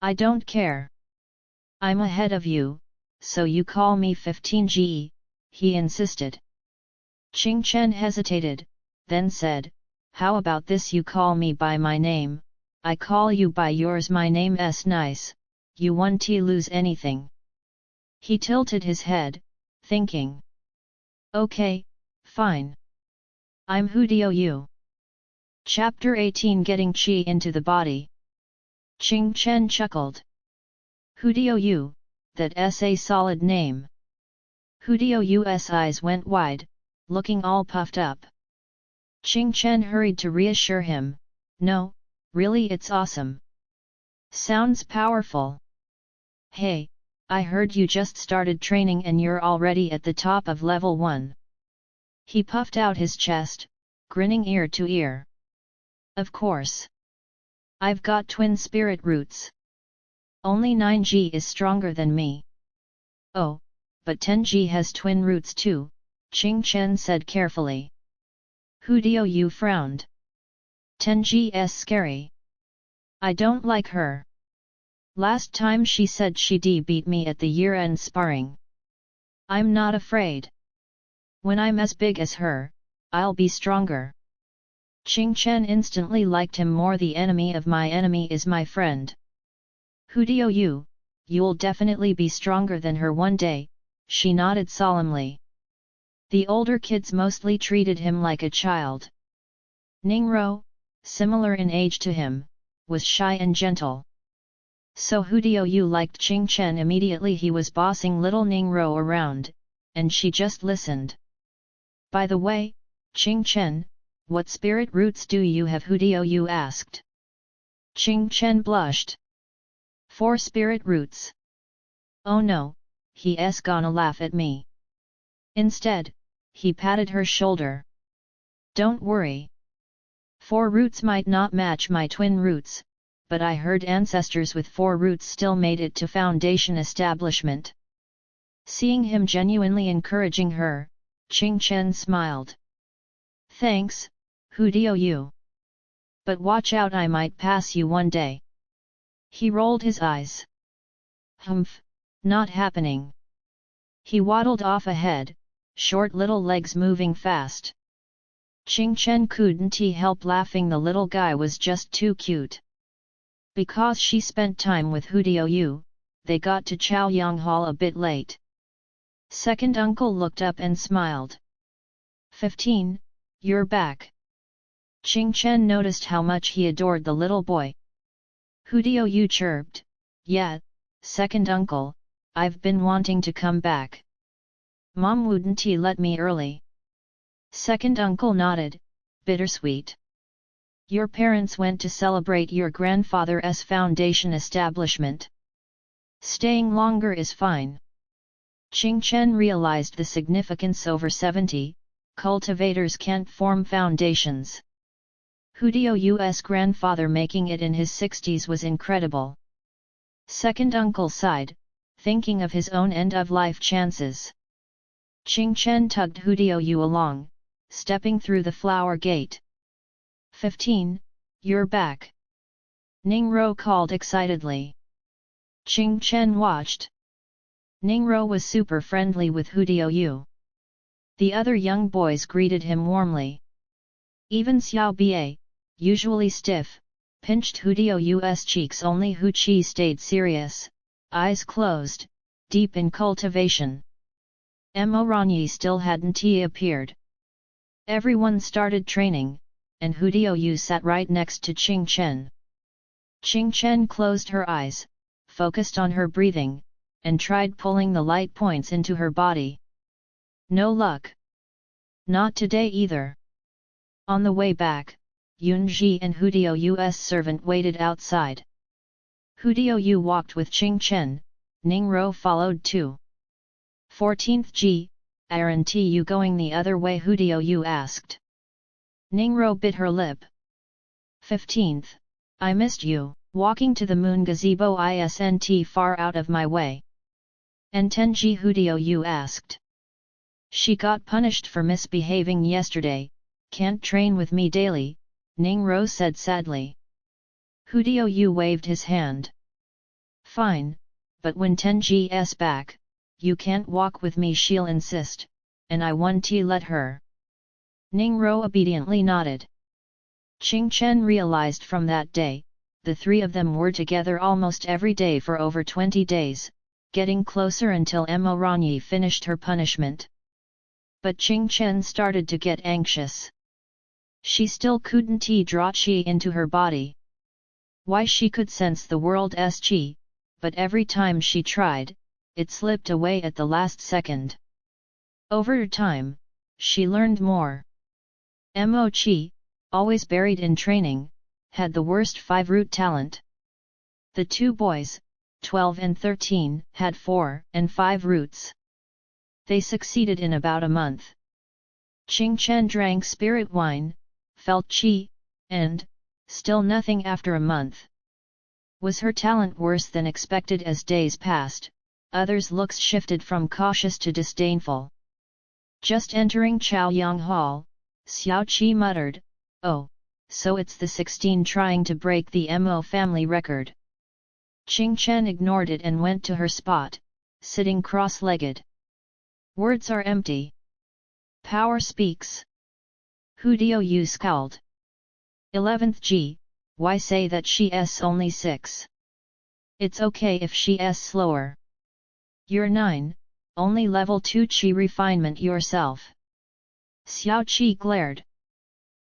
I don't care. I'm ahead of you, so you call me 15 GE, he insisted. Qingchen hesitated, then said, how about this, you call me by my name, I call you by yours, my name's nice, you won't lose anything. He tilted his head, thinking. Okay, fine. I'm Yu. Chapter 18, Getting Qi into the Body. Qingchen chuckled. Yu, that's a solid name. Yu's eyes went wide, looking all puffed up. Qingchen hurried to reassure him, no, really it's awesome. Sounds powerful. Hey, I heard you just started training and you're already at the top of level 1. He puffed out his chest, grinning ear to ear. Of course. I've got twin spirit roots. Only 9G is stronger than me. Oh, but 10G has twin roots too, Qingchen said carefully. Yu frowned. 10G's scary. I don't like her. Last time she said she'd beat me at the year-end sparring. I'm not afraid. When I'm as big as her, I'll be stronger. Qingchen instantly liked him more. The enemy of my enemy is my friend. Yu, you'll definitely be stronger than her one day, she nodded solemnly. The older kids mostly treated him like a child. Ningro, similar in age to him, was shy and gentle. So Yu liked Qingchen immediately. He was bossing little Ningro around, and she just listened. By the way, Qingchen, what spirit roots do you have? Yu asked. Qingchen blushed. 4 spirit roots. Oh no, he's gonna laugh at me. Instead, he patted her shoulder. Don't worry. 4 roots might not match my twin roots, but I heard ancestors with 4 roots still made it to Foundation establishment. Seeing him genuinely encouraging her, Qingchen smiled. Thanks, Yu. But watch out, I might pass you one day. He rolled his eyes. Humph, not happening. He waddled off ahead, short little legs moving fast. Qingchen couldn't help laughing. The little guy was just too cute. Because she spent time with Yu, they got to Chaoyang Hall a bit late. Second uncle looked up and smiled. 15, you're back. Qingchen noticed how much he adored the little boy. Yu chirped, yeah, second uncle, I've been wanting to come back. Mom wouldn't let me early. Second uncle nodded, bittersweet. Your parents went to celebrate your grandfather's foundation establishment. Staying longer is fine. Qingchen realized the significance. Over 70, cultivators can't form foundations. Yu's grandfather making it in his 60s was incredible. Second uncle sighed, thinking of his own end-of-life chances. Qingchen tugged Yu along, stepping through the flower gate. 15, you're back. Ningro called excitedly. Qingchen watched. Ningro was super friendly with Yu. The other young boys greeted him warmly. Even Xiao Bie, usually stiff, pinched Yu's cheeks. Only Hu Qi stayed serious, eyes closed, deep in cultivation. Mo Ranyi still hadn't appeared. Everyone started training, and Yu sat right next to Qingchen. Qingchen closed her eyes, focused on her breathing, and tried pulling the light points into her body. No luck. Not today either. On the way back, Yunji and Yu's servant waited outside. Yu walked with Qingchen, Ningro followed too. 14th G, aren't you going the other way? Yu asked. Ningro bit her lip. 15th. I missed you, walking to the moon gazebo isn't far out of my way. And Tenji Hudio Yu asked. She got punished for misbehaving yesterday, can't train with me daily, Ningro said sadly. Hudio Yu waved his hand. Fine, but when Tenji's back, you can't walk with me, she'll insist, and I won't let her. Ningro obediently nodded. Qingchen realized from that day, the three of them were together almost every day for over 20 days, getting closer until Mo Ranyi finished her punishment. But Qingchen started to get anxious. She still couldn't draw qi into her body. Why, she could sense the world's qi, but every time she tried, it slipped away at the last second. Over time, she learned more. Mo qi, always buried in training, had the worst 5-root talent. The two boys, 12 and 13, had 4 and 5 roots. They succeeded in about a month. Qingchen drank spirit wine, felt qi, and, still nothing after a month. Was her talent worse than expected? As days passed, others' looks shifted from cautious to disdainful. Just entering Chaoyang Hall, Xiao Qi muttered, "Oh, so it's the 16 trying to break the Mo family record." Qingchen ignored it and went to her spot, sitting cross-legged. Words are empty. Power speaks. Hudio Yu scowled. 11th G, why say that she's only 6? It's okay if she's slower. You're 9, only level 2 qi refinement yourself. Xiao Qi glared.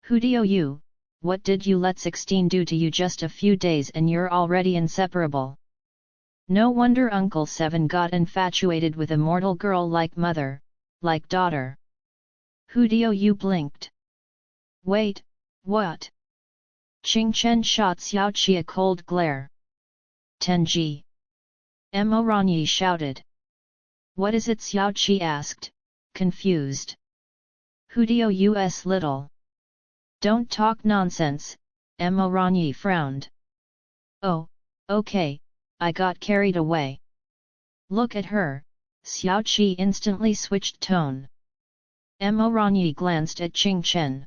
Hudio Yu, what did you let 16 do to you? Just a few days and you're already inseparable. No wonder Uncle 7 got infatuated with Immortal Girl like mother, like daughter. Hudio Yu blinked. Wait, what? Qingchen shot Xiao Qi a cold glare. Tenji. Mo Ranyi shouted. What is it? Xiao Qi asked, confused. Hudio Yu's little. Don't talk nonsense, Mo Ranyi frowned. Oh, okay, I got carried away. Look at her, Xiao Qi instantly switched tone. Mo Ranyi glanced at Qingchen.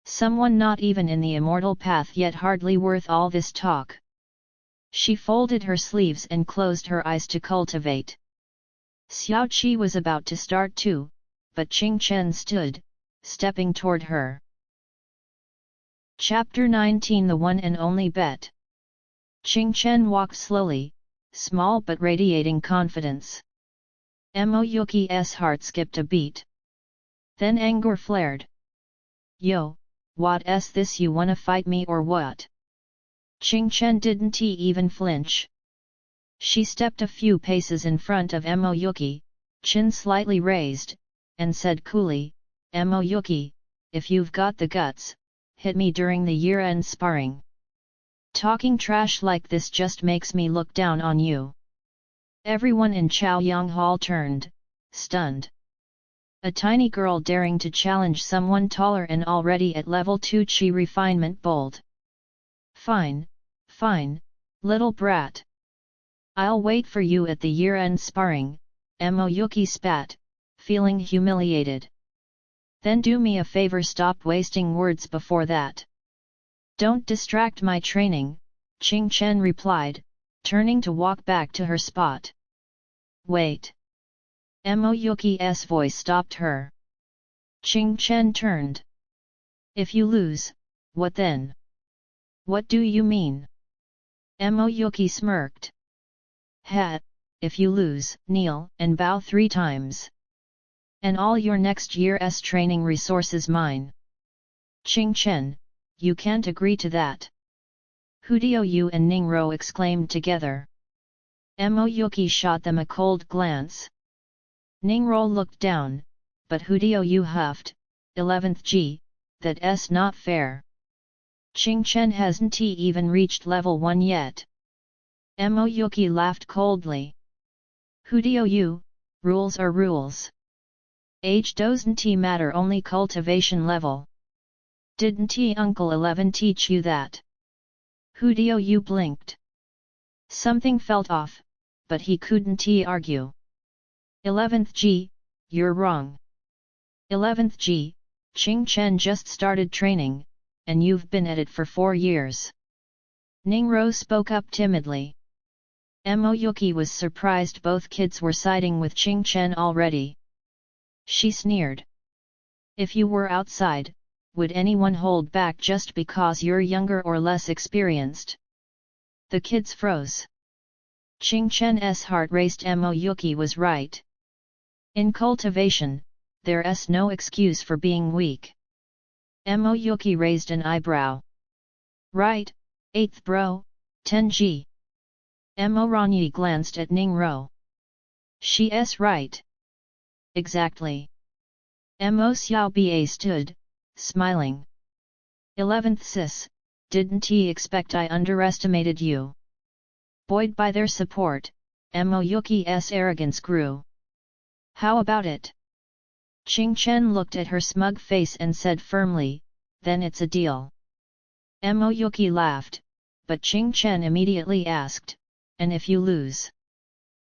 Someone not even in the immortal path yet, hardly worth all this talk. She folded her sleeves and closed her eyes to cultivate. Xiao Qi was about to start too, but Qingchen stood, stepping toward her. Chapter 19 The One and Only Bet. Qingchen walked slowly, small but radiating confidence. Mo Yuki's heart skipped a beat. Then anger flared. Yo, what's this? You wanna fight me or what? Qingchen didn't even flinch. She stepped a few paces in front of Mo Yuki, chin slightly raised, and said coolly, Mo Yuki, if you've got the guts, hit me during the year-end sparring. Talking trash like this just makes me look down on you. Everyone in Chaoyang Hall turned, stunned. A tiny girl daring to challenge someone taller and already at level 2 qi refinement. Bold. Fine, fine, little brat. I'll wait for you at the year-end sparring, Mo Yuki spat, feeling humiliated. Then do me a favor, stop wasting words before that. Don't distract my training, Qingchen replied, turning to walk back to her spot. Wait. Mo Yuki's voice stopped her. Qingchen turned. If you lose, what then? What do you mean? Mo Yuki smirked. Ha! If you lose, kneel and bow 3 times. And all your next year's training resources mine. Qingchen, you can't agree to that. Hudio Yu and Ningro exclaimed together. Mo Yuki shot them a cold glance. Ningro looked down, but Hudio Yu huffed, 11th G, that's not fair. Qingchen hasn't even reached level 1 yet. Mo Yuki laughed coldly. Hudio Yu, rules are rules. Age doesn't matter, only cultivation level. Didn't Uncle 11 teach you that? Hudio Yu blinked. Something felt off, but he couldn't argue. 11th G, you're wrong. 11th G, Qingchen just started training, and you've been at it for 4 years. Ningro spoke up timidly. Mo Yuki was surprised both kids were siding with Qingchen already. She sneered. If you were outside, would anyone hold back just because you're younger or less experienced? The kids froze. Qingchen's heart raced. Mo Yuki was right. In cultivation, there's no excuse for being weak. Mo Yuki raised an eyebrow. Right, 8th bro, 10G. Mo Ranyi glanced at Ningro. She's right. Exactly. Mo Xiaoba stood, smiling. 11th sis, didn't he expect I underestimated you? Buoyed by their support, Mo Yuki's arrogance grew. How about it? Qingchen looked at her smug face and said firmly, then it's a deal. Mo Yuki laughed, but Qingchen immediately asked, and if you lose?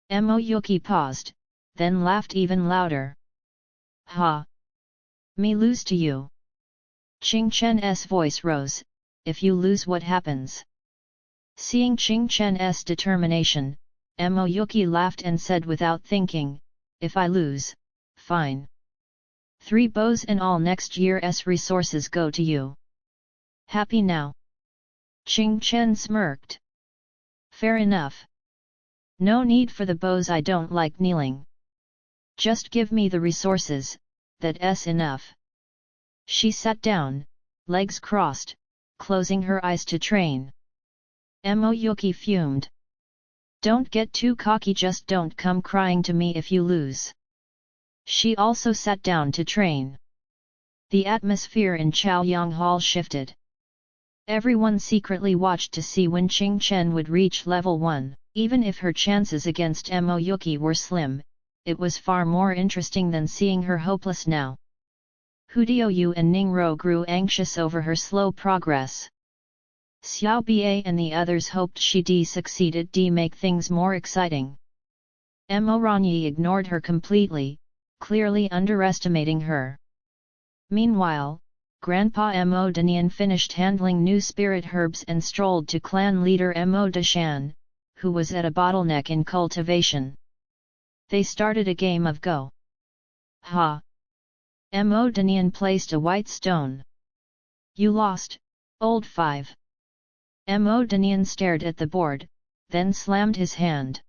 Mo Yuki paused, then laughed even louder. Ha! Me lose to you? Qingchen's voice rose, if you lose what happens? Seeing Qingchen's determination, Mo Yuki laughed and said without thinking, if I lose, fine. 3 bows and all next year's resources go to you. Happy now? Qingchen smirked. Fair enough. No need for the bows, I don't like kneeling. Just give me the resources, that's enough. She sat down, legs crossed, closing her eyes to train. Mo Yuki fumed. Don't get too cocky, just don't come crying to me if you lose. She also sat down to train. The atmosphere in Chaoyang Hall shifted. Everyone secretly watched to see when Qingchen would reach level 1. Even if her chances against Mo Yuki were slim, it was far more interesting than seeing her hopeless now. Hudio Yu and Ningro grew anxious over her slow progress. Xiaoba and the others hoped she'd succeeded to make things more exciting. Mo Ranyi ignored her completely, clearly underestimating her. Meanwhile, Grandpa Mo Danian finished handling new spirit herbs and strolled to clan leader Mo Deshan, who was at a bottleneck in cultivation. They started a game of Go. Ha! Mo Danian placed a white stone. You lost, old 5. Mo Danian stared at the board, then slammed his hand.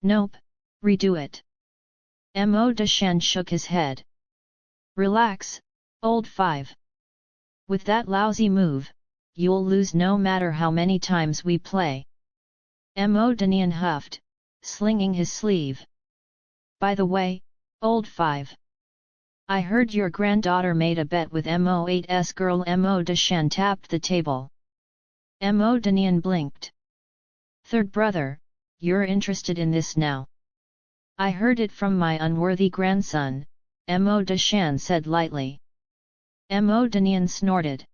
Nope, redo it. Mo Deshan shook his head. Relax, old 5. With that lousy move, you'll lose no matter how many times we play. Mo Danian huffed, slinging his sleeve. By the way, old 5. I heard your granddaughter made a bet with Mo8's girl. Mo Deshan tapped the table. Mo Danian blinked. Third brother, you're interested in this now? I heard it from my unworthy grandson, Mo Deshan said lightly. Mo Danian snorted.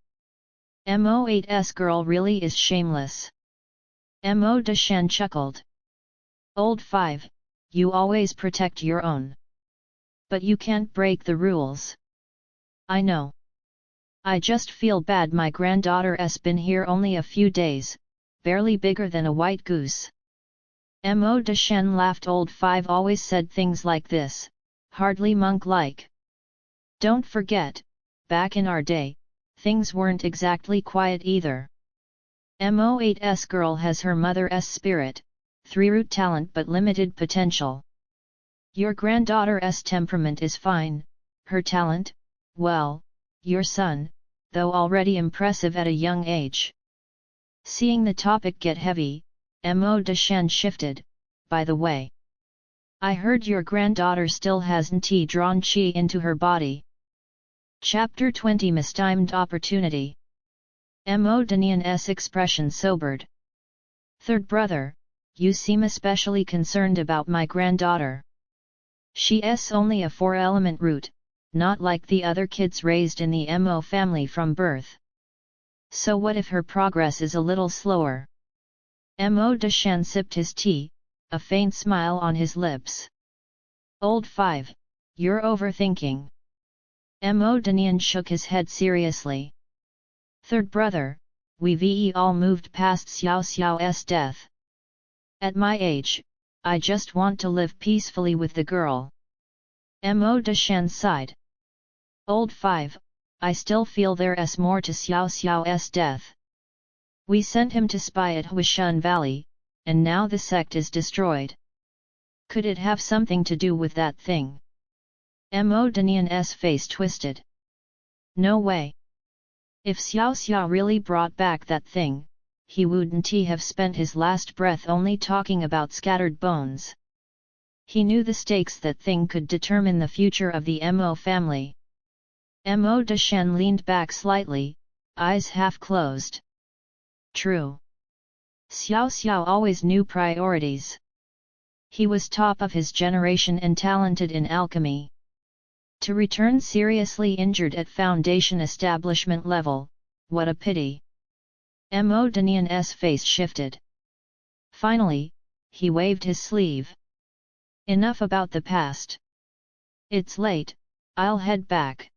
Mo8's girl really is shameless. Mo Deshan chuckled. Old 5, you always protect your own. But you can't break the rules. I know. I just feel bad my granddaughter's been here only a few days, barely bigger than a white goose. Mo Deshan laughed. Old 5 always said things like this, hardly monk-like. Don't forget, back in our day, things weren't exactly quiet either. Mo8's girl has her mother's spirit, 3-root talent but limited potential. Your granddaughter's temperament is fine, her talent, well, your son, though already impressive at a young age. Seeing the topic get heavy, Mo Deshan shifted, by the way. I heard your granddaughter still hasn't drawn qi into her body. Chapter 20 Mistimed Opportunity. Mo Danian's expression sobered. Third brother, you seem especially concerned about my granddaughter. She's only a 4-element root, not like the other kids raised in the Mo family from birth. So what if her progress is a little slower? Mo Qingchen sipped his tea, a faint smile on his lips. Old 5, you're overthinking. Mo Qingchen shook his head seriously. Third brother, we've all moved past xiaoxiao's death. At my age, I just want to live peacefully with the girl. Mo Qingchen sighed. Old 5, I still feel there's more to xiaoxiao's death. We sent him to spy at Huishan Valley, and now the sect is destroyed. Could it have something to do with that thing? Mo Qingchen's face twisted. No way. If xiaoxia really brought back that thing, he wouldn't have spent his last breath only talking about scattered bones. He knew the stakes that thing could determine the future of the Mo family. Mo Qingchen leaned back slightly, eyes half closed. True. Xiaoxiao always knew priorities. He was top of his generation and talented in alchemy. To return seriously injured at Foundation establishment level, what a pity. Mo Qingchen's face shifted. Finally, he waved his sleeve. Enough about the past. It's late, I'll head back.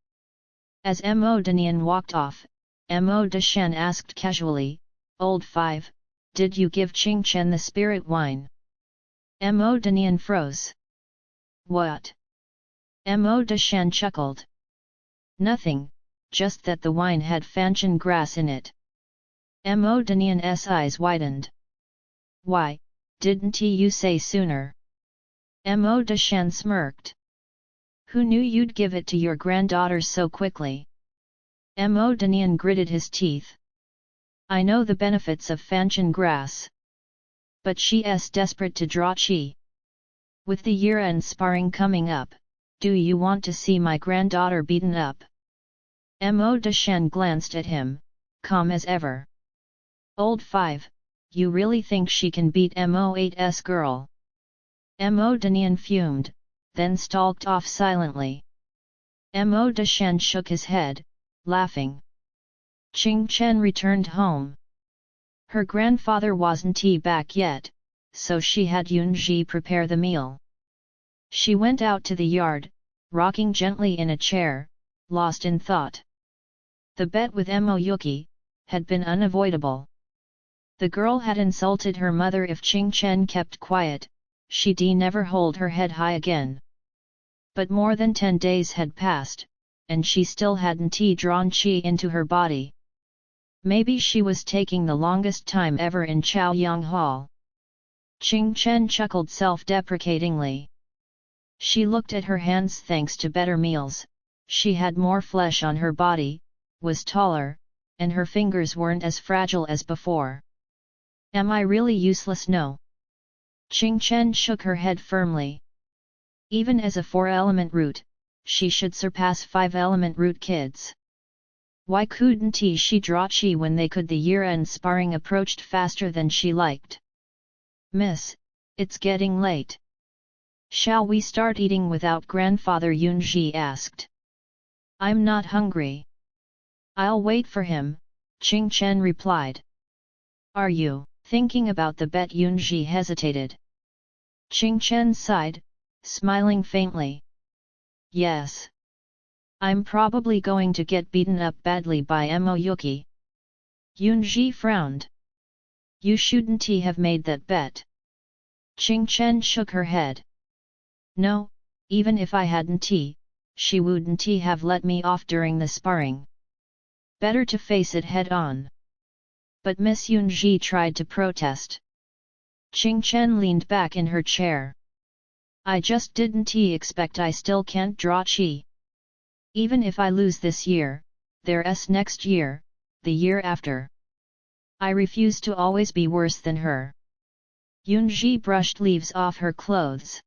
As Mo Qingchen walked off, Mo Qingchen asked casually, Old 5, did you give Qingchen the spirit wine? Mo Qingchen froze. What? Mo Qingchen chuckled. Nothing, just that the wine had fanchen grass in it. Mo Qingchen's eyes widened. Why, didn't you say sooner? Mo Qingchen smirked. Who knew you'd give it to your granddaughters so quickly? Mo Qingchen gritted his teeth. I know the benefits of fanchen grass. But she's desperate to draw qi. With the year-end sparring coming up, do you want to see my granddaughter beaten up? Mo Qingchen glanced at him, calm as ever. Old 5, you really think she can beat Mo8's girl? Mo Qingchen fumed, then stalked off silently. Mo Qingchen shook his head, laughing. Qingchen returned home. Her grandfather wasn't back yet, so she had Yunji prepare the meal. She went out to the yard, rocking gently in a chair, lost in thought. The bet with Mo Yuki had been unavoidable. The girl had insulted her mother. If Qingchen kept quiet, she'd never hold her head high again. But more than 10 days had passed, and she still hadn't drawn qi into her body. Maybe she was taking the longest time ever in Chaoyang Hall. Qingchen chuckled self-deprecatingly. She looked at her hands. Thanks to better meals, she had more flesh on her body, was taller, and her fingers weren't as fragile as before. Am I really useless? No. Qingchen shook her head firmly. Even as a 4-element root, she should surpass 5-element root kids. Why couldn't she draw qi when they could? The year-end sparring approached faster than she liked. Miss, it's getting late. Shall we start eating? Without grandfather, Yunji asked. I'm not hungry. I'll wait for him, Qingchen replied. Are you thinking about the bet? Yunji hesitated. Qingchen sighed, smiling faintly. Yes. I'm probably going to get beaten up badly by Mo Yuki. Yunji frowned. You shouldn't have made that bet. Qingchen shook her head. No, even if I hadn't, she wouldn't have let me off during the sparring. Better to face it head on. But Miss Yunji tried to protest. Qingchen leaned back in her chair. I just didn't expect. I still can't draw qi. Even if I lose this year, there's next year, the year after. I refuse to always be worse than her. Yunji brushed leaves off her clothes.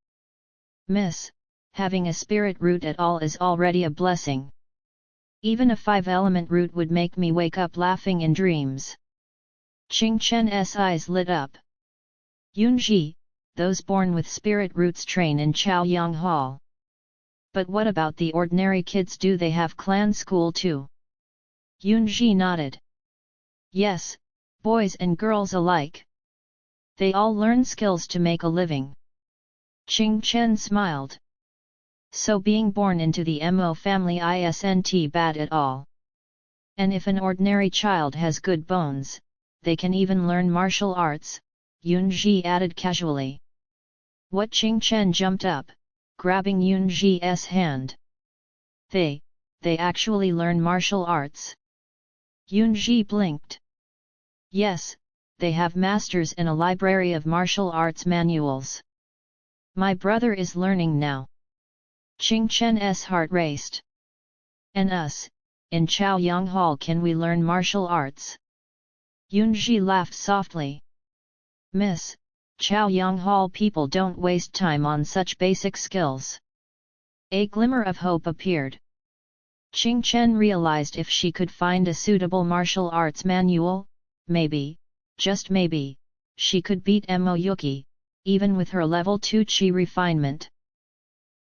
Miss, having a spirit root at all is already a blessing. Even a 5-element root would make me wake up laughing in dreams. Qingchen's eyes lit up. Yunji, those born with spirit roots train in Chaoyang Hall. But what about the ordinary kids, do they have clan school too? Yunji nodded. Yes, boys and girls alike. They all learn skills to make a living. Qingchen smiled. So being born into the Mo family isn't bad at all. And if an ordinary child has good bones, they can even learn martial arts, Yunji added casually. What? Qingchen jumped up, grabbing Yunji's hand. They actually learn martial arts? Yunji blinked. Yes, they have masters in a library of martial arts manuals. My brother is learning now. Qingchen's heart raced. And us, in Chaoyang Hall, can we learn martial arts? Yunji laughed softly. Miss, Chaoyang Hall people don't waste time on such basic skills. A glimmer of hope appeared. Qingchen realized if she could find a suitable martial arts manual, maybe, just maybe, she could beat Mo Yuki, even with her level 2 chi refinement.